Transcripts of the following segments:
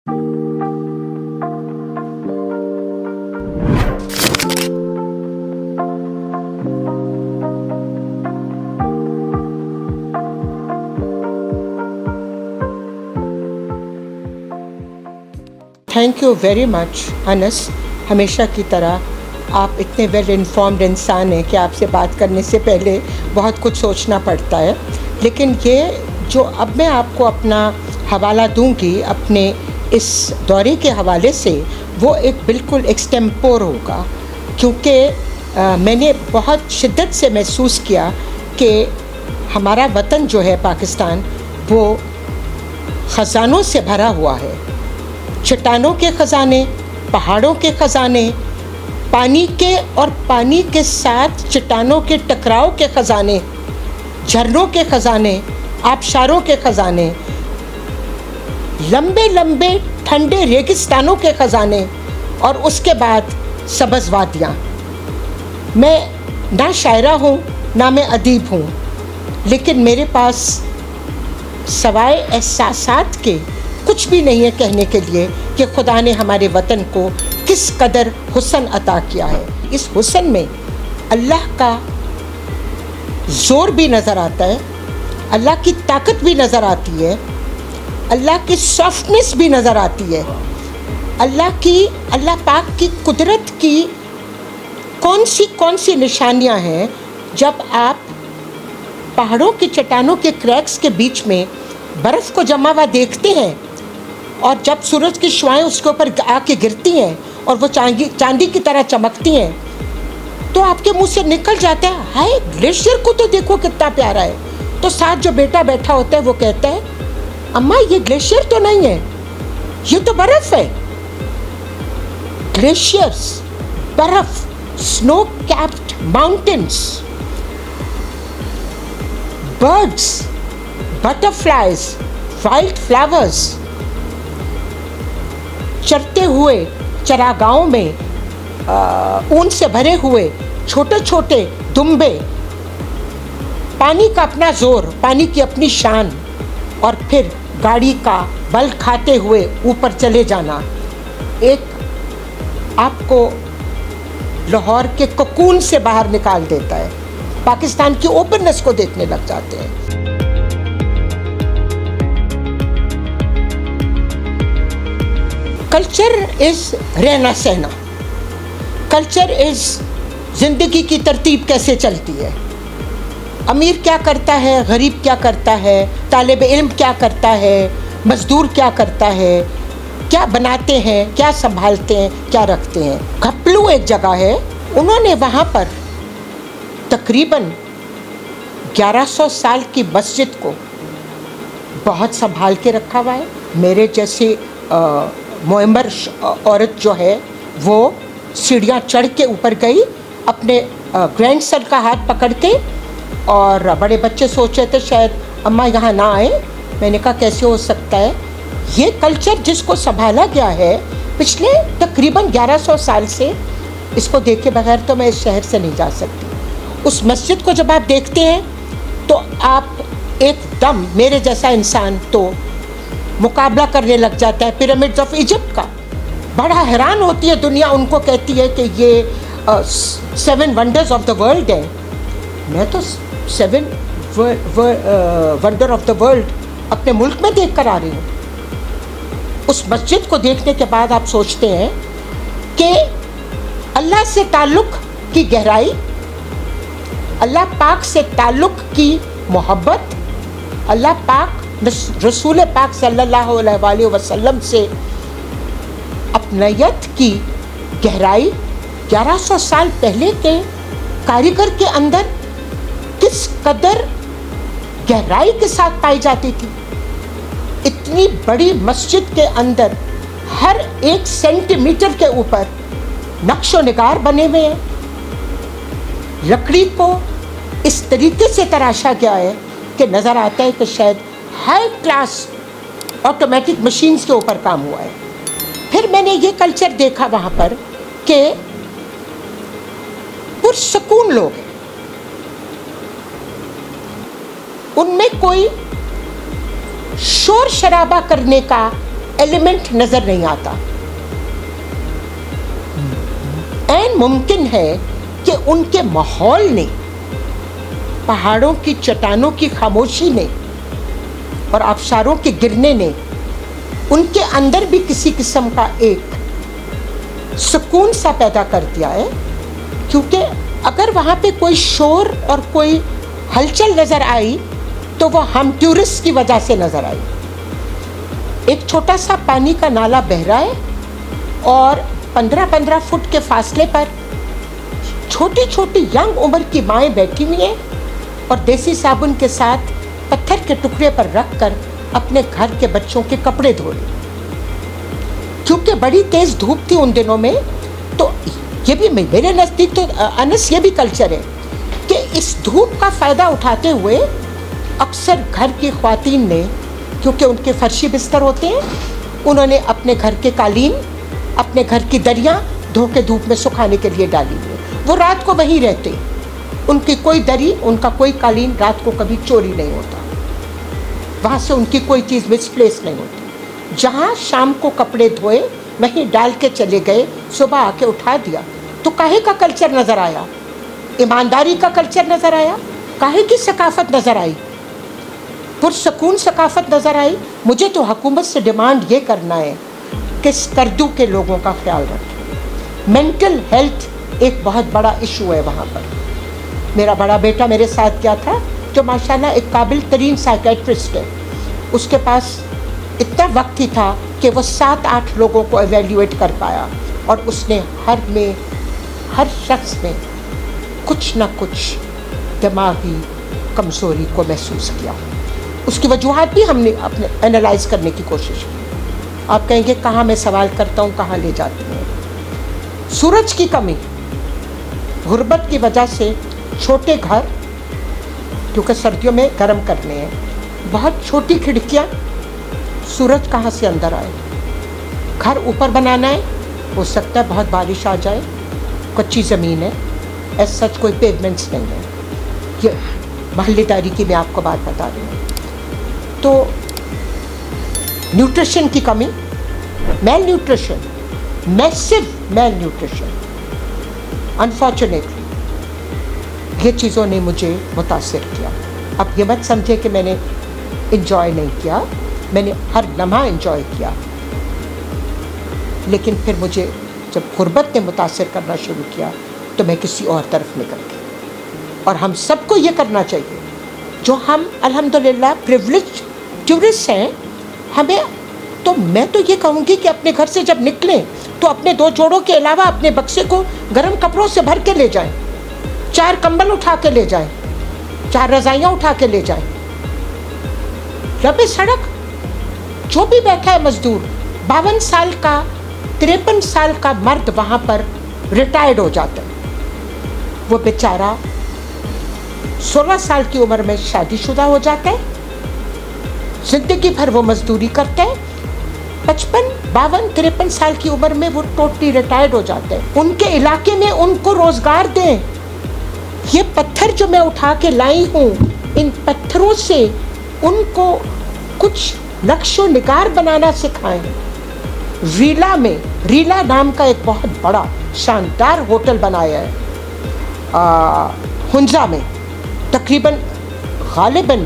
Thank you very much Anas, हमेशा की तरह आप इतने वेल इन्फॉर्म्ड इंसान हैं कि आपसे बात करने से पहले बहुत कुछ सोचना पड़ता है। लेकिन ये जो अब मैं आपको अपना हवाला दूंगी अपने इस दौरे के हवाले से, वो एक बिल्कुल एक्सटेम्पोर होगा, क्योंकि मैंने बहुत शिद्दत से महसूस किया कि हमारा वतन जो है पाकिस्तान, वो ख़ज़ानों से भरा हुआ है। चट्टानों के ख़ज़ाने, पहाड़ों के ख़ज़ाने, पानी के और पानी के साथ चट्टानों के टकराव के ख़ज़ाने, झरनों के ख़ज़ाने, आबशारों के ख़ज़ाने, लंबे लंबे ठंडे रेगिस्तानों के ख़ज़ाने, और उसके बाद सब्ज़ वादियाँ। मैं ना शायरा हूँ ना मैं अदीब हूँ, लेकिन मेरे पास सवाए एहसासात के कुछ भी नहीं है कहने के लिए कि खुदा ने हमारे वतन को किस कदर हुस्न अता किया है। इस हुस्न में अल्लाह का ज़ोर भी नज़र आता है, अल्लाह की ताकत भी नज़र आती है, अल्लाह की सॉफ्टनेस भी नज़र आती है, अल्लाह पाक की कुदरत की कौन सी निशानियाँ हैं। जब आप पहाड़ों की चट्टानों के क्रैक्स के बीच में बर्फ़ को जमा हुआ देखते हैं, और जब सूरज की शुआएं उसके ऊपर आके गिरती हैं और वो चांदी की तरह चमकती हैं, तो आपके मुंह से निकल जाता है, हाय ग्लेशियर को तो देखो कितना प्यारा है। तो साथ जो बेटा बैठा होता है वो कहता है, अम्मा ये ग्लेशियर तो नहीं है, ये तो बर्फ़ है। ग्लेशियर्स, बर्फ़, snow capped mountains, birds, butterflies, wild flowers, चरते हुए चरागाहों में ऊन से भरे हुए छोटे छोटे दुम्बे, पानी का अपना ज़ोर, पानी की अपनी शान, और फिर गाड़ी का बल खाते हुए ऊपर चले जाना, एक आपको लाहौर के कोकून से बाहर निकाल देता है। पाकिस्तान की ओपननेस को देखने लग जाते हैं। कल्चर इज़ रहना सहना, कल्चर इज़ ज़िंदगी की तरतीब कैसे चलती है, अमीर क्या करता है, गरीब क्या करता है, तालिब इल्म क्या करता है, मज़दूर क्या करता है, क्या बनाते हैं, क्या संभालते हैं, क्या रखते हैं। घपलू एक जगह है, उन्होंने वहाँ पर तकरीबन 1100 साल की मस्जिद को बहुत संभाल के रखा हुआ है। मेरे जैसे मुअम्मर औरत जो है वो सीढ़ियाँ चढ़ के ऊपर गई अपने ग्रैंडसन का हाथ पकड़ के, और बड़े बच्चे सोच रहे थे शायद अम्मा यहाँ ना आए। मैंने कहा कैसे हो सकता है, ये कल्चर जिसको संभाला गया है पिछले तकरीबन 1100 साल से, इसको देखे बगैर तो मैं इस शहर से नहीं जा सकती। उस मस्जिद को जब आप देखते हैं तो आप एकदम, मेरे जैसा इंसान तो मुकाबला करने लग जाता है पिरामिड्स ऑफ इजिप्ट का। बड़ा हैरान होती है दुनिया, उनको कहती है कि ये 7 वंडर्स ऑफ द वर्ल्ड है। मैं तो 7 वंडर ऑफ द वर्ल्ड अपने मुल्क में देख कर आ रही हूँ। उस मस्जिद को देखने के बाद आप सोचते हैं कि अल्लाह से ताल्लुक़ की गहराई, अल्लाह पाक से ताल्लुक़ की मोहब्बत, अल्लाह पाक रसूल पाक सल्लल्लाहु अलैहि वसल्लम से अपनायत की गहराई 1100 साल पहले के कारीगर के अंदर किस कदर गहराई के साथ पाई जाती थी। इतनी बड़ी मस्जिद के अंदर हर एक सेंटीमीटर के ऊपर नक्शो निगार बने हुए हैं। लकड़ी को इस तरीके से तराशा गया है कि नज़र आता है कि शायद हाई क्लास ऑटोमेटिक मशीन्स के ऊपर काम हुआ है। फिर मैंने ये कल्चर देखा वहाँ पर कि पुरसकून लोग हैं, उनमें कोई शोर शराबा करने का ایلیمنٹ نظر نہیں آتا. این ممکن ہے کہ ان کے ماحول نے، پہاڑوں کی چٹانوں کی خاموشی نے اور آبشاروں کے گرنے نے ان کے اندر بھی کسی قسم کا ایک سکون سا پیدا کر دیا ہے. کیونکہ اگر وہاں پہ کوئی شور اور کوئی ہلچل نظر آئی تو وہ ہم ٹورسٹ کی وجہ سے نظر آئی. ایک چھوٹا سا پانی کا نالا بہہ رہا ہے اور 15-15 فٹ کے فاصلے پر چھوٹی چھوٹی ینگ عمر کی مائیں بیٹھی ہوئی ہیں اور دیسی صابن کے ساتھ پتھر کے ٹکڑے پر رکھ کر اپنے گھر کے بچوں کے کپڑے دھو رہی. کیونکہ بڑی تیز دھوپ تھی ان دنوں میں، تو یہ بھی میرے نزدیک تو انس یہ بھی کلچر ہے کہ اس دھوپ کا فائدہ اٹھاتے ہوئے اکثر گھر کی خواتین نے، کیونکہ ان کے فرشی بستر ہوتے ہیں، انہوں نے اپنے گھر کے قالین، اپنے گھر کی دریاں دھو کے دھوپ میں سکھانے کے لیے ڈالی ہوئی. وہ رات کو وہیں رہتے، ان کی کوئی دری، ان کا کوئی قالین رات کو کبھی چوری نہیں ہوتا، وہاں سے ان کی کوئی چیز مس پلیس نہیں ہوتی. جہاں شام کو کپڑے دھوئے وہیں ڈال کے چلے گئے، صبح آ کے اٹھا دیا. تو کاہے کا کلچر نظر آیا؟ ایمانداری کا کلچر نظر آیا، کاہے کی ثقافت نظر آئی، پرسکون ثقافت نظر آئی. مجھے تو حکومت سے ڈیمانڈ یہ کرنا ہے کہ سکردو کے لوگوں کا خیال رکھیں. مینٹل ہیلتھ ایک بہت بڑا ایشو ہے وہاں پر. میرا بڑا بیٹا میرے ساتھ کیا تھا، جو ماشاءاللہ ایک قابل ترین سائیکیٹرسٹ ہے. اس کے پاس اتنا وقت ہی تھا کہ وہ 7-8 لوگوں کو ایویلیویٹ کر پایا، اور اس نے ہر شخص میں کچھ نہ کچھ دماغی کمزوری کو محسوس کیا. اس کی وجوہات بھی ہم نے اپنے انالائز کرنے کی کوشش کی. آپ کہیں گے کہاں میں سوال کرتا ہوں کہاں لے جاتی ہوں. سورج کی کمی، غربت کی وجہ سے چھوٹے گھر، کیونکہ سردیوں میں گرم کرنے ہیں، بہت چھوٹی کھڑکیاں، سورج کہاں سے اندر آئے. گھر اوپر بنانا ہے، ہو سکتا ہے بہت بارش آ جائے، کچی زمین ہے، ایس سچ کوئی پیومنٹس نہیں ہے. یہ محلے داری کی میں آپ کو بات بتا رہی ہوں. تو نیوٹریشن کی کمی، میل نیوٹریشن، میسو میل نیوٹریشن، انفارچونیٹلی یہ چیزوں نے مجھے متاثر کیا. اب یہ مت سمجھے کہ میں نے انجوائے نہیں کیا، میں نے ہر لمحہ انجوائے کیا، لیکن پھر مجھے جب غربت نے متاثر کرنا شروع کیا تو میں کسی اور طرف نکل گئی. اور ہم سب کو یہ کرنا چاہیے جو ہم الحمدللہ پریولیج ٹورسٹ ہیں. ہمیں تو میں تو یہ کہوں گی کہ اپنے گھر سے جب نکلیں تو اپنے 2 جوڑوں کے علاوہ اپنے بکسے کو گرم کپڑوں سے بھر کے لے جائیں، 4 کمبل اٹھا کے لے جائیں، 4 رضائیاں اٹھا کے لے جائیں. رب سڑک جو بھی بیٹھا ہے مزدور، 52 سال کا 53 سال کا مرد وہاں پر ریٹائرڈ ہو جاتا ہے. وہ بیچارہ 16 سال کی عمر میں شادی شدہ ہو جاتا ہے، زندگی بھر وہ مزدوری کرتا ہے، 55 52 53 سال کی عمر میں وہ ٹوٹلی ریٹائرڈ ہو جاتے ہیں. ان کے علاقے میں ان کو روزگار دیں. یہ پتھر جو میں اٹھا کے لائی ہوں، ان پتھروں سے ان کو کچھ نقش و نگار بنانا سکھائیں. ریلا میں، ریلا نام کا ایک بہت بڑا شاندار ہوٹل بنایا ہے ہنزا میں، تقریباً غالباً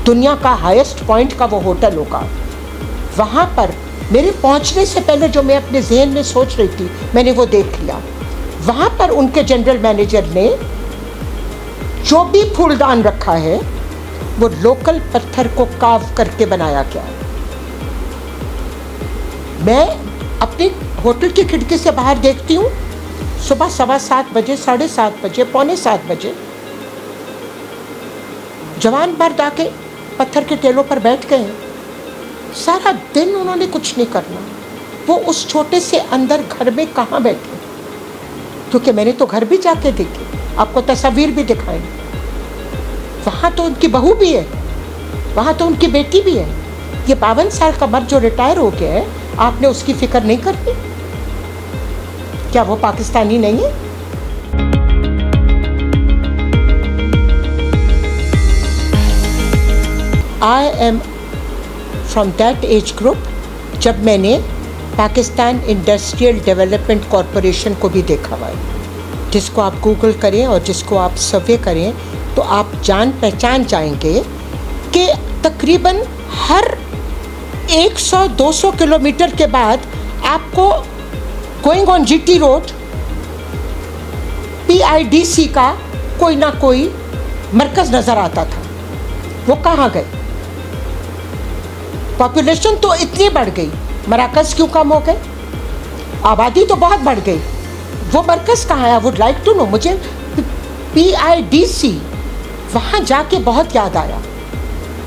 دنیا کا ہائیسٹ پوائنٹ کا وہ ہوٹل ہوگا. وہاں پر میرے پہنچنے سے پہلے جو میں اپنے ذہن میں سوچ رہی تھی میں نے وہ دیکھ لیا. وہاں پر ان کے جنرل مینیجر نے جو بھی پھولدان رکھا ہے وہ لوکل پتھر کو کاو کر کے بنایا گیا ہے. میں اپنی ہوٹل کی کھڑکی سے باہر دیکھتی ہوں، صبح 7:15 بجے، 7:30 بجے، 6:45 بجے جوان مرد آ کے پتھر کے ٹیلوں پر بیٹھ گئے ہیں. سارا دن انہوں نے کچھ نہیں کرنا. وہ اس چھوٹے سے اندر گھر میں کہاں بیٹھے، کیونکہ میں نے تو گھر بھی جا کے دیکھے، آپ کو تصاویر بھی دکھائیں. وہاں تو ان کی بہو بھی ہے، وہاں تو ان کی بیٹی بھی ہے. یہ 52 سال کا مرد جو ریٹائر ہو گیا ہے، آپ نے اس کی فکر نہیں کرتی؟ کیا وہ پاکستانی نہیں ہے؟ I am from that age group जब मैंने पाकिस्तान इंडस्ट्रियल डेवलपमेंट कॉरपोरेशन को भी देखा हुआ है, जिसको आप गूगल करें और जिसको आप सर्वे करें तो आप जान पहचान जाएंगे कि तकरीबन हर 100-200 किलोमीटर के बाद आपको going on GT road PIDC का कोई ना कोई मरकज़ नज़र आता था। वो कहाँ गए? पॉपुलेशन तो इतनी बढ़ गई, मराकज़ क्यों कम हो गए? आबादी तो बहुत बढ़ गई, वो मरकज़ कहाँ है? I would like to know. मुझे PIDC वहाँ जाके बहुत याद आया,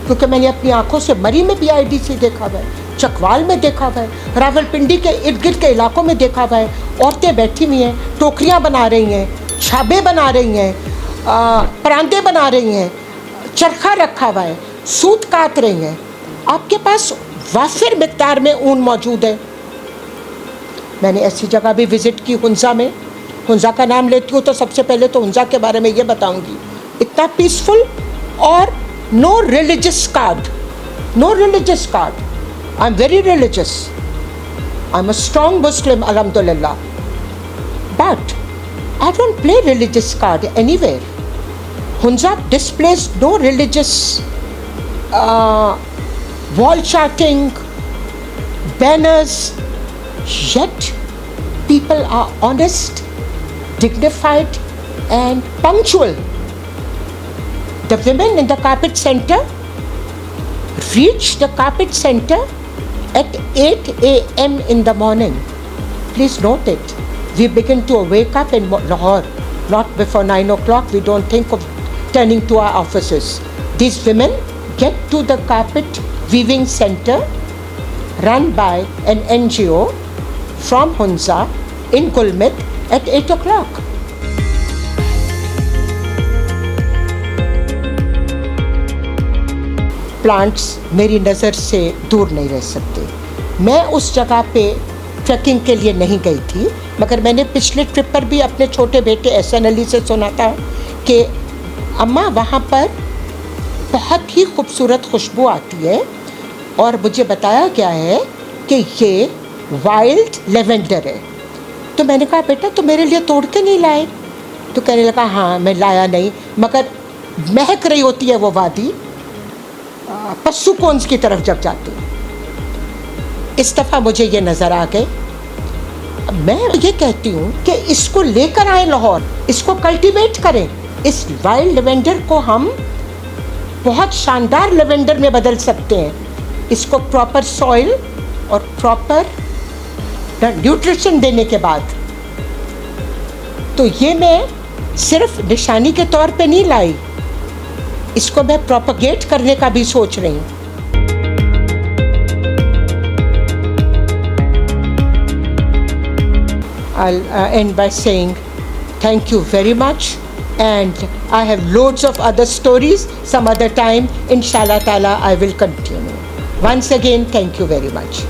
क्योंकि मैंने अपनी आंखों से मरी में PIDC देखा हुआ है, चकवाल में देखा हुआ है, रावलपिंडी के इर्द गिर्द के इलाकों में देखा हुआ है। औरतें बैठी हुई हैं, टोकरियाँ बना रही हैं, छाबे बना रही हैं, परांदे बना रही हैं, चरखा रखा हुआ है, सूत काट रही हैं। आपके पास वाफिर मिकदार में ऊन मौजूद है। मैंने ऐसी जगह भी विज़िट की हुंजा में। हुंजा का नाम लेती हूँ तो सबसे पहले तो हुंजा के बारे में ये बताऊँगी, इतना पीसफुल और no religious card, no religious card. I am very religious, I am a strong Muslim अल्हम्दुलिल्लाह, but I don't play religious card anywhere. Hunza displays no religious wall charting, banners, yet people are honest, dignified and punctual. The women in the carpet center reach the carpet center at 8 a.m. in the morning. Please note it. We begin to wake up in Lahore, not before 9 o'clock. We don't think of turning to our offices. These women get to the carpet weaving center run by an NGO from Hunza in Gulmit at 8 o'clock. Plants मेरी नज़र से दूर नहीं रह सकते। मैं उस जगह पे ट्रैकिंग के लिए नहीं गई थी, मगर मैंने पिछले ट्रिप पर भी अपने छोटे बेटे एहसन अली से सुना था कि अम्मा वहाँ पर बहुत ही खूबसूरत खुशबू आती है, और मुझे बताया गया है कि ये वाइल्ड लेवेंडर है। तो मैंने कहा बेटा तो मेरे लिए तोड़ के नहीं लाए? तो कहने लगा हाँ मैं लाया नहीं, मगर महक रही होती है वो वादी पस्सू कोन्स की तरफ जब जाती। इस दफ़ा मुझे ये नज़र आ गए। मैं ये कहती हूँ कि इसको लेकर आए लाहौर, इसको कल्टीवेट करें। इस वाइल्ड लेवेंडर को हम बहुत शानदार लेवेंडर में बदल सकते हैं, इसको प्रॉपर सॉइल और प्रॉपर न्यूट्रिशन देने के बाद। तो ये मैं सिर्फ निशानी के तौर पे नहीं लाई, इसको मैं प्रोपगेट करने का भी सोच रही हूँ। I'll end by saying thank you very much, and I have loads of other stories. Some other time, inshallah ta'ala, I will continue. Once again, thank you very much.